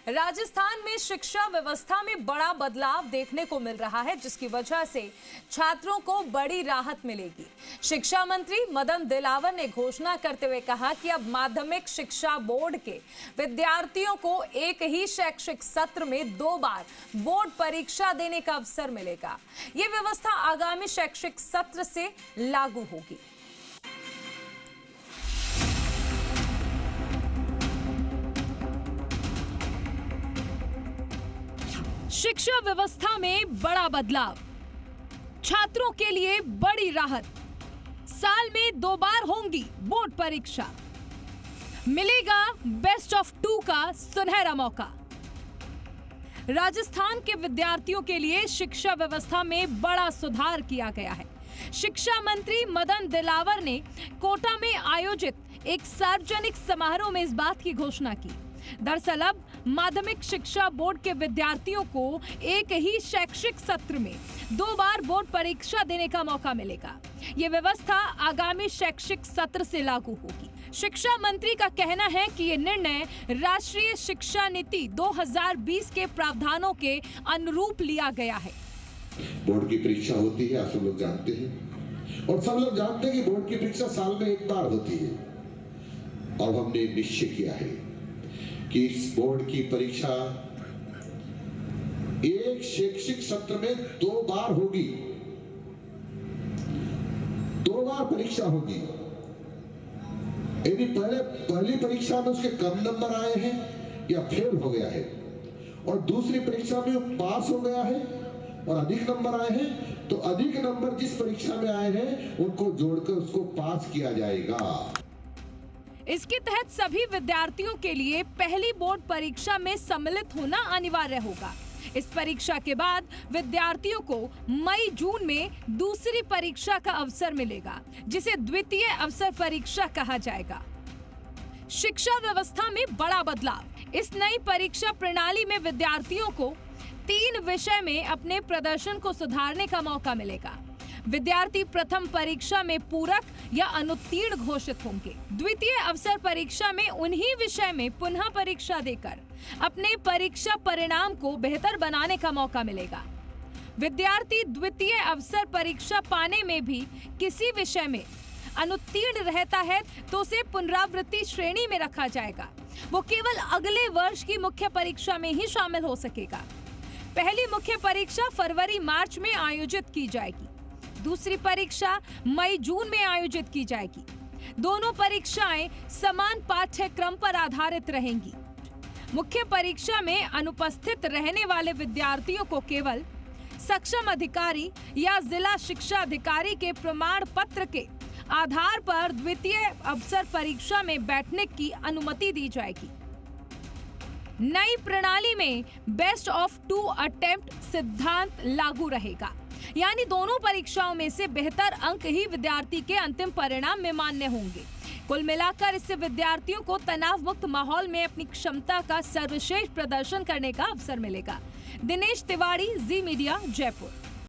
राजस्थान में शिक्षा व्यवस्था में बड़ा बदलाव देखने को मिल रहा है, जिसकी वजह से छात्रों को बड़ी राहत मिलेगी। शिक्षा मंत्री मदन दिलावर ने घोषणा करते हुए कहा कि अब माध्यमिक शिक्षा बोर्ड के विद्यार्थियों को एक ही शैक्षिक सत्र में 2 बार बोर्ड परीक्षा देने का अवसर मिलेगा। ये व्यवस्था आगामी शैक्षिक सत्र से लागू होगी। शिक्षा व्यवस्था में बड़ा बदलाव, छात्रों के लिए बड़ी राहत। साल में 2 बार होंगी बोर्ड परीक्षा, मिलेगा बेस्ट ऑफ 2 का सुनहरा मौका। राजस्थान के विद्यार्थियों के लिए शिक्षा व्यवस्था में बड़ा सुधार किया गया है। शिक्षा मंत्री मदन दिलावर ने कोटा में आयोजित एक सार्वजनिक समारोह में इस बात की घोषणा की। दरअसल अब माध्यमिक शिक्षा बोर्ड के विद्यार्थियों को एक ही शैक्षिक सत्र में 2 बार बोर्ड परीक्षा देने का मौका मिलेगा। ये व्यवस्था आगामी शैक्षिक सत्र से लागू होगी। शिक्षा मंत्री का कहना है कि ये निर्णय राष्ट्रीय शिक्षा नीति 2020 के प्रावधानों के अनुरूप लिया गया है। बोर्ड की परीक्षा होती है, आप सब लोग जानते हैं, और सब लोग जानते हैं कि बोर्ड की परीक्षा साल में 1 बार होती है। अब हमने निश्चय किया है कि इस बोर्ड की परीक्षा एक शैक्षिक सत्र में 2 बार होगी। 2 बार परीक्षा होगी। यदि पहली परीक्षा में उसके कम नंबर आए हैं या फेल हो गया है, और दूसरी परीक्षा में पास हो गया है और अधिक नंबर आए हैं, तो अधिक नंबर जिस परीक्षा में आए हैं उनको जोड़कर उसको पास किया जाएगा। इसके तहत सभी विद्यार्थियों के लिए पहली बोर्ड परीक्षा में सम्मिलित होना अनिवार्य होगा। इस परीक्षा के बाद विद्यार्थियों को मई-जून में दूसरी परीक्षा का अवसर मिलेगा, जिसे द्वितीय अवसर परीक्षा कहा जाएगा। शिक्षा व्यवस्था में बड़ा बदलाव। इस नई परीक्षा प्रणाली में विद्यार्थियों को 3 विषय में अपने प्रदर्शन को सुधारने का मौका मिलेगा। विद्यार्थी प्रथम परीक्षा में पूरक या अनुत्तीर्ण घोषित होंगे। द्वितीय अवसर परीक्षा में उन्हीं विषय में पुनः परीक्षा देकर अपने परीक्षा परिणाम को बेहतर बनाने का मौका मिलेगा। विद्यार्थी द्वितीय अवसर परीक्षा पाने में भी किसी विषय में अनुत्तीर्ण रहता है तो उसे पुनरावृत्ति श्रेणी में रखा जाएगा। वो केवल अगले वर्ष की मुख्य परीक्षा में ही शामिल हो सकेगा। पहली मुख्य परीक्षा फरवरी-मार्च में आयोजित की जाएगी। दूसरी परीक्षा मई-जून में आयोजित की जाएगी। दोनों परीक्षाएं समान पाठ्यक्रम पर आधारित रहेंगी। मुख्य परीक्षा में अनुपस्थित रहने वाले विद्यार्थियों को केवल सक्षम अधिकारी या जिला शिक्षा अधिकारी के प्रमाण पत्र के आधार पर द्वितीय अवसर परीक्षा में बैठने की अनुमति दी जाएगी। नई प्रणाली में बेस्ट ऑफ 2 अटेम्प्ट सिद्धांत लागू रहेगा, यानी दोनों परीक्षाओं में से बेहतर अंक ही विद्यार्थी के अंतिम परिणाम में मान्य होंगे। कुल मिलाकर इससे विद्यार्थियों को तनाव मुक्त माहौल में अपनी क्षमता का सर्वश्रेष्ठ प्रदर्शन करने का अवसर मिलेगा। दिनेश तिवारी, जी मीडिया, जयपुर।